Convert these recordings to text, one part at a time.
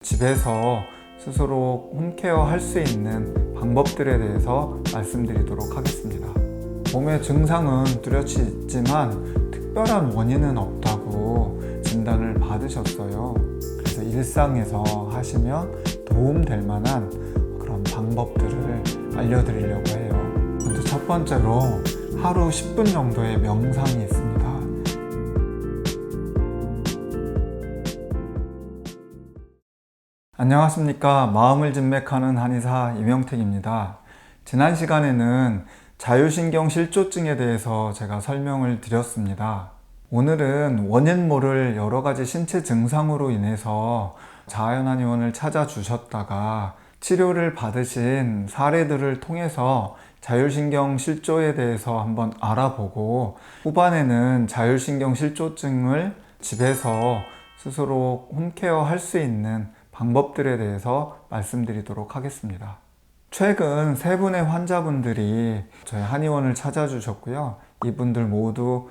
집에서 스스로 홈케어 할 수 있는 방법들에 대해서 말씀드리도록 하겠습니다. 몸의 증상은 뚜렷이 있지만 특별한 원인은 없다고 진단을 받으셨어요. 그래서 일상에서 하시면 도움될 만한 그런 방법들을 알려드리려고 해요. 먼저 첫 번째로 하루 10분 정도의 명상이 있습니다. 안녕하십니까. 마음을 진맥하는 한의사 이명택입니다. 지난 시간에는 자율신경 실조증에 대해서 제가 설명을 드렸습니다. 오늘은 원인 모를 여러 가지 신체 증상으로 인해서 자아연한의원을 찾아주셨다가 치료를 받으신 사례들을 통해서 자율신경 실조에 대해서 한번 알아보고, 후반에는 자율신경 실조증을 집에서 스스로 홈케어 할 수 있는 방법들에 대해서 말씀드리도록 하겠습니다. 최근 세 분의 환자분들이 저희 한의원을 찾아주셨고요. 이분들 모두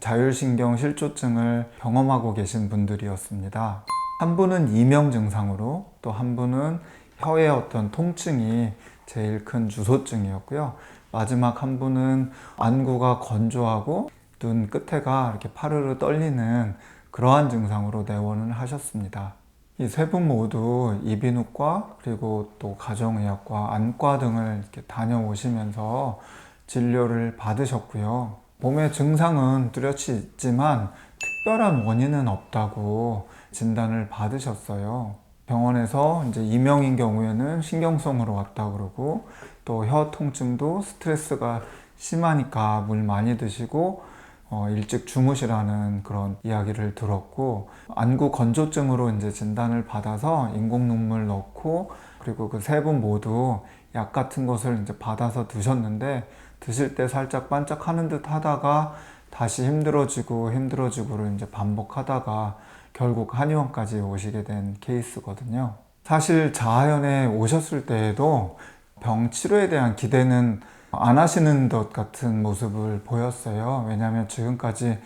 자율신경 실조증을 경험하고 계신 분들이었습니다. 한 분은 이명 증상으로, 또 한 분은 혀의 어떤 통증이 제일 큰 주소증이었고요. 마지막 한 분은 안구가 건조하고 눈 끝에가 이렇게 파르르 떨리는 그러한 증상으로 내원을 하셨습니다. 이 세 분 모두 이비인후과, 그리고 또 가정의학과, 안과 등을 이렇게 다녀오시면서 진료를 받으셨고요. 몸의 증상은 뚜렷이 있지만 특별한 원인은 없다고 진단을 받으셨어요. 병원에서 이제 이명인 경우에는 신경성으로 왔다 그러고, 또 혀 통증도 스트레스가 심하니까 물 많이 드시고 일찍 주무시라는 그런 이야기를 들었고, 안구 건조증으로 이제 진단을 받아서 인공 눈물 넣고, 그리고 그 세 분 모두 약 같은 것을 이제 받아서 드셨는데, 드실 때 살짝 반짝하는 듯 하다가 다시 힘들어지고를 이제 반복하다가 결국 한의원까지 오시게 된 케이스거든요. 사실 자아연에 오셨을 때에도 병 치료에 대한 기대는 안 하시는 것 같은 모습을 보였어요. 왜냐하면 지금까지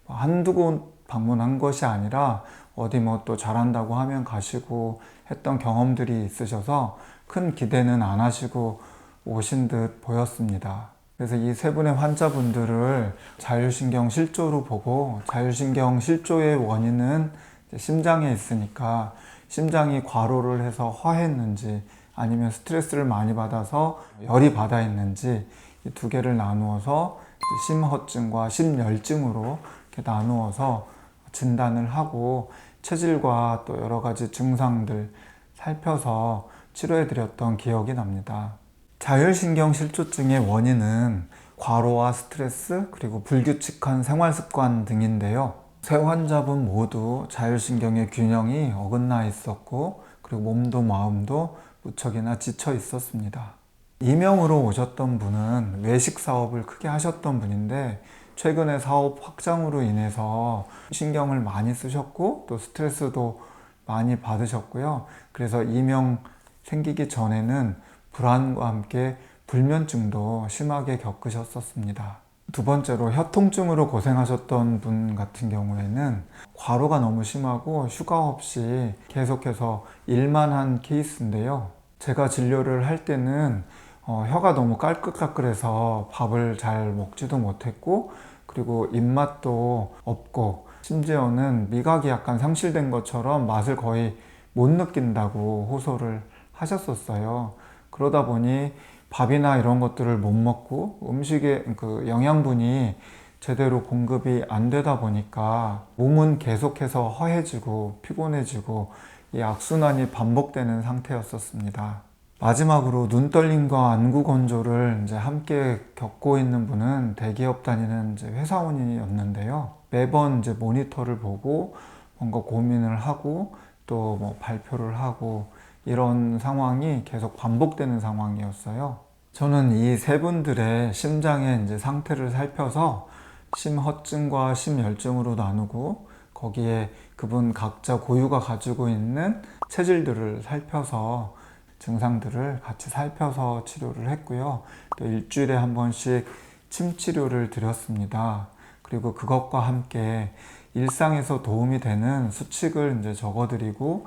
한두 곳 방문한 것이 아니라 어디 뭐 또 잘한다고 하면 가시고 했던 경험들이 있으셔서 큰 기대는 안 하시고 오신 듯 보였습니다. 그래서 이 세 분의 환자분들을 자율신경 실조로 보고, 자율신경 실조의 원인은 심장에 있으니까 심장이 과로를 해서 화했는지, 아니면 스트레스를 많이 받아서 열이 받아 있는지, 이 두 개를 나누어서 심허증과 심열증으로 이렇게 나누어서 진단을 하고, 체질과 또 여러 가지 증상들 살펴서 치료해 드렸던 기억이 납니다. 자율신경 실조증의 원인은 과로와 스트레스, 그리고 불규칙한 생활습관 등인데요. 세 환자분 모두 자율신경의 균형이 어긋나 있었고, 그리고 몸도 마음도 무척이나 지쳐 있었습니다. 이명으로 오셨던 분은 외식 사업을 크게 하셨던 분인데, 최근에 사업 확장으로 인해서 신경을 많이 쓰셨고, 또 스트레스도 많이 받으셨고요. 그래서 이명 생기기 전에는 불안과 함께 불면증도 심하게 겪으셨었습니다. 두 번째로 혀통증으로 고생하셨던 분 같은 경우에는 과로가 너무 심하고 휴가 없이 계속해서 일만 한 케이스인데요. 제가 진료를 할 때는 혀가 너무 깔끌깔끌해서 밥을 잘 먹지도 못했고, 그리고 입맛도 없고, 심지어는 미각이 약간 상실된 것처럼 맛을 거의 못 느낀다고 호소를 하셨었어요. 그러다 보니 밥이나 이런 것들을 못 먹고 음식의 그 영양분이 제대로 공급이 안 되다 보니까 몸은 계속해서 허해지고 피곤해지고 이 악순환이 반복되는 상태였었습니다. 마지막으로 눈떨림과 안구 건조를 이제 함께 겪고 있는 분은 대기업 다니는 이제 회사원이었는데요. 매번 이제 모니터를 보고 뭔가 고민을 하고 또 뭐 발표를 하고, 이런 상황이 계속 반복되는 상황이었어요. 저는 이 세 분들의 심장의 이제 상태를 살펴서 심허증과 심열증으로 나누고, 거기에 그분 각자 고유가 가지고 있는 체질들을 살펴서 증상들을 같이 살펴서 치료를 했고요. 또 일주일에 한 번씩 침 치료를 드렸습니다. 그리고 그것과 함께 일상에서 도움이 되는 수칙을 이제 적어드리고,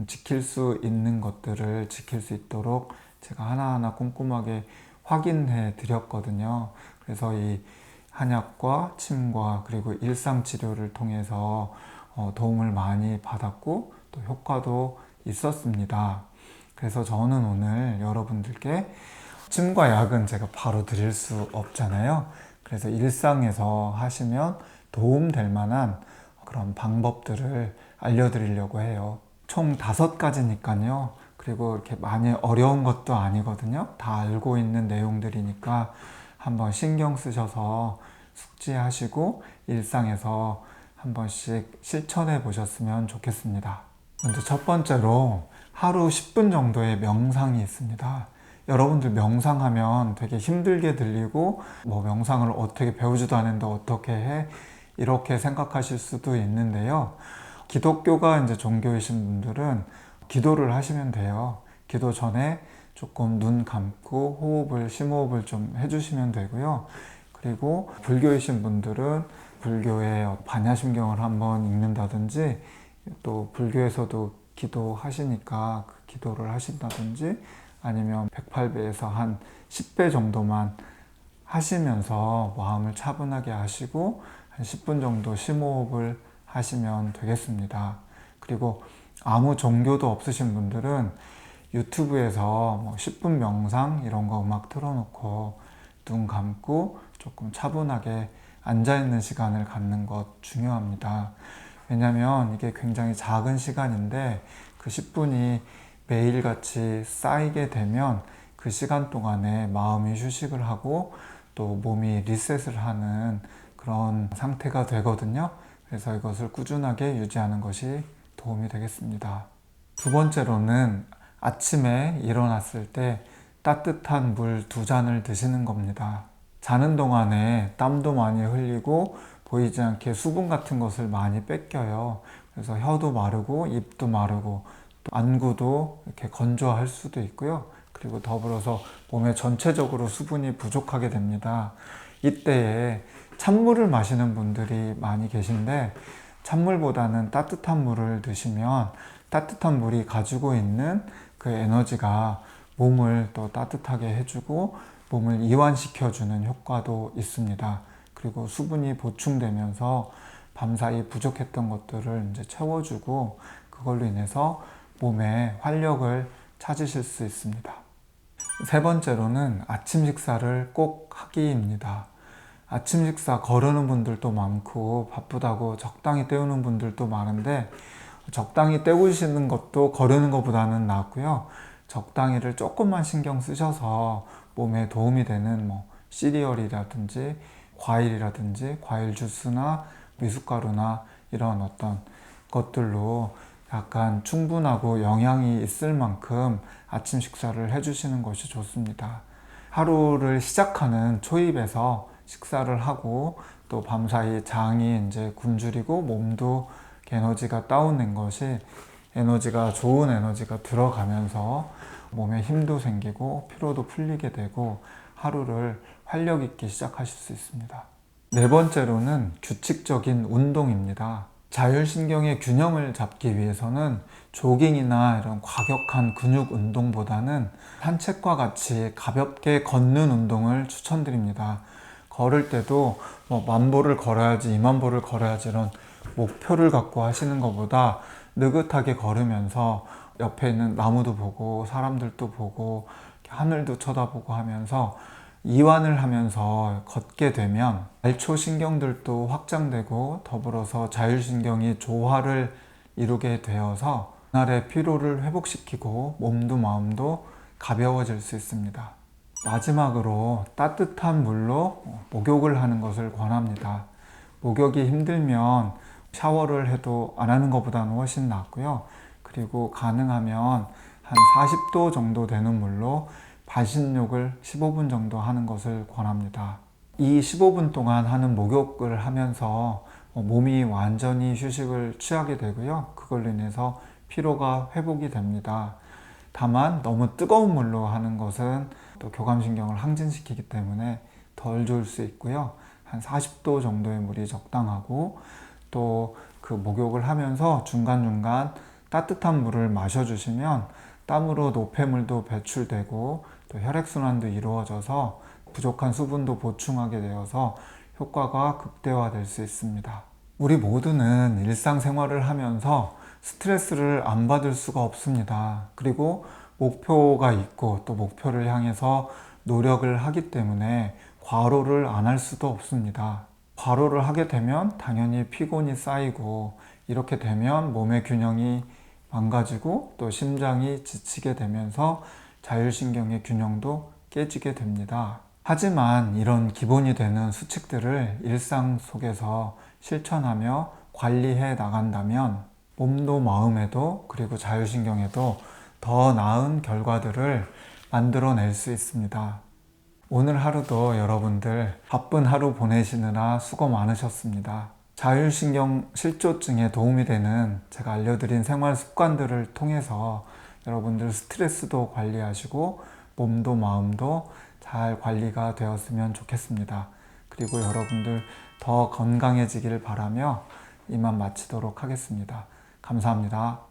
지킬 수 있는 것들을 지킬 수 있도록 제가 하나하나 꼼꼼하게 확인해 드렸거든요. 그래서 이 한약과 침과 그리고 일상치료를 통해서 도움을 많이 받았고 또 효과도 있었습니다. 그래서 저는 오늘 여러분들께 침과 약은 제가 바로 드릴 수 없잖아요. 그래서 일상에서 하시면 도움될 만한 그런 방법들을 알려드리려고 해요. 총 5가지니까요. 그리고 이렇게 많이 어려운 것도 아니거든요. 다 알고 있는 내용들이니까 한번 신경 쓰셔서 숙지하시고 일상에서 한 번씩 실천해 보셨으면 좋겠습니다. 먼저 첫 번째로 하루 10분 정도의 명상이 있습니다. 여러분들 명상하면 되게 힘들게 들리고 명상을 어떻게 배우지도 않는데 어떻게 해? 이렇게 생각하실 수도 있는데요. 기독교가 이제 종교이신 분들은 기도를 하시면 돼요. 기도 전에 조금 눈 감고 심호흡을 좀 해주시면 되고요. 그리고 불교이신 분들은 불교의 반야심경을 한번 읽는다든지 또 불교에서도 기도하시니까 그 기도를 하신다든지 아니면 108배에서 한 10배 정도만 하시면서 마음을 차분하게 하시고 한 10분 정도 심호흡을 하시면 되겠습니다. 그리고 아무 종교도 없으신 분들은 유튜브에서 10분 명상 이런 거 음악 틀어놓고 눈 감고 조금 차분하게 앉아있는 시간을 갖는 것 중요합니다. 왜냐면 이게 굉장히 작은 시간인데 그 10분이 매일같이 쌓이게 되면 그 시간 동안에 마음이 휴식을 하고 또 몸이 리셋을 하는 그런 상태가 되거든요. 그래서 이것을 꾸준하게 유지하는 것이 도움이 되겠습니다. 두 번째로는 아침에 일어났을 때 따뜻한 물 2잔을 드시는 겁니다. 자는 동안에 땀도 많이 흘리고 보이지 않게 수분 같은 것을 많이 뺏겨요. 그래서 혀도 마르고 입도 마르고 또 안구도 이렇게 건조할 수도 있고요. 그리고 더불어서 몸에 전체적으로 수분이 부족하게 됩니다. 이때에 찬물을 마시는 분들이 많이 계신데 찬물보다는 따뜻한 물을 드시면 따뜻한 물이 가지고 있는 그 에너지가 몸을 또 따뜻하게 해주고 몸을 이완시켜주는 효과도 있습니다. 그리고 수분이 보충되면서 밤사이 부족했던 것들을 이제 채워주고 그걸로 인해서 몸에 활력을 찾으실 수 있습니다. 세 번째로는 아침 식사를 꼭 하기입니다. 아침 식사 거르는 분들도 많고 바쁘다고 적당히 때우는 분들도 많은데 적당히 때우시는 것도 거르는 것보다는 낫고요. 적당히를 조금만 신경 쓰셔서 몸에 도움이 되는 시리얼이라든지 과일이라든지 과일 주스나 미숫가루나 이런 어떤 것들로 약간 충분하고 영양이 있을 만큼 아침 식사를 해주시는 것이 좋습니다. 하루를 시작하는 초입에서 식사를 하고 또 밤사이 장이 이제 굶주리고 몸도 에너지가 다운된 것이 에너지가 좋은 에너지가 들어가면서 몸에 힘도 생기고 피로도 풀리게 되고 하루를 활력 있게 시작하실 수 있습니다. 네 번째로는 규칙적인 운동입니다. 자율신경의 균형을 잡기 위해서는 조깅이나 이런 과격한 근육 운동보다는 산책과 같이 가볍게 걷는 운동을 추천드립니다. 걸을 때도 10,000보를 걸어야지 20,000보를 걸어야지 이런 목표를 갖고 하시는 것보다 느긋하게 걸으면서 옆에 있는 나무도 보고 사람들도 보고 하늘도 쳐다보고 하면서 이완을 하면서 걷게 되면 말초 신경들도 확장되고 더불어서 자율신경이 조화를 이루게 되어서 그날의 피로를 회복시키고 몸도 마음도 가벼워질 수 있습니다. 마지막으로 따뜻한 물로 목욕을 하는 것을 권합니다. 목욕이 힘들면 샤워를 해도 안 하는 것보다는 훨씬 낫고요. 그리고 가능하면 한 40도 정도 되는 물로 반신욕을 15분 정도 하는 것을 권합니다. 이 15분 동안 하는 목욕을 하면서 몸이 완전히 휴식을 취하게 되고요. 그걸로 인해서 피로가 회복이 됩니다. 다만 너무 뜨거운 물로 하는 것은 또 교감신경을 항진시키기 때문에 덜 좋을 수 있고요. 한 40도 정도의 물이 적당하고 또 그 목욕을 하면서 중간중간 따뜻한 물을 마셔주시면 땀으로 노폐물도 배출되고 또 혈액순환도 이루어져서 부족한 수분도 보충하게 되어서 효과가 극대화될 수 있습니다. 우리 모두는 일상생활을 하면서 스트레스를 안 받을 수가 없습니다. 그리고 목표가 있고 또 목표를 향해서 노력을 하기 때문에 과로를 안 할 수도 없습니다. 과로를 하게 되면 당연히 피곤이 쌓이고 이렇게 되면 몸의 균형이 망가지고 또 심장이 지치게 되면서 자율신경의 균형도 깨지게 됩니다. 하지만 이런 기본이 되는 수칙들을 일상 속에서 실천하며 관리해 나간다면 몸도 마음에도 그리고 자율신경에도 더 나은 결과들을 만들어낼 수 있습니다. 오늘 하루도 여러분들 바쁜 하루 보내시느라 수고 많으셨습니다. 자율신경 실조증에 도움이 되는 제가 알려드린 생활 습관들을 통해서 여러분들 스트레스도 관리하시고 몸도 마음도 잘 관리가 되었으면 좋겠습니다. 그리고 여러분들 더 건강해지길 바라며 이만 마치도록 하겠습니다. 감사합니다.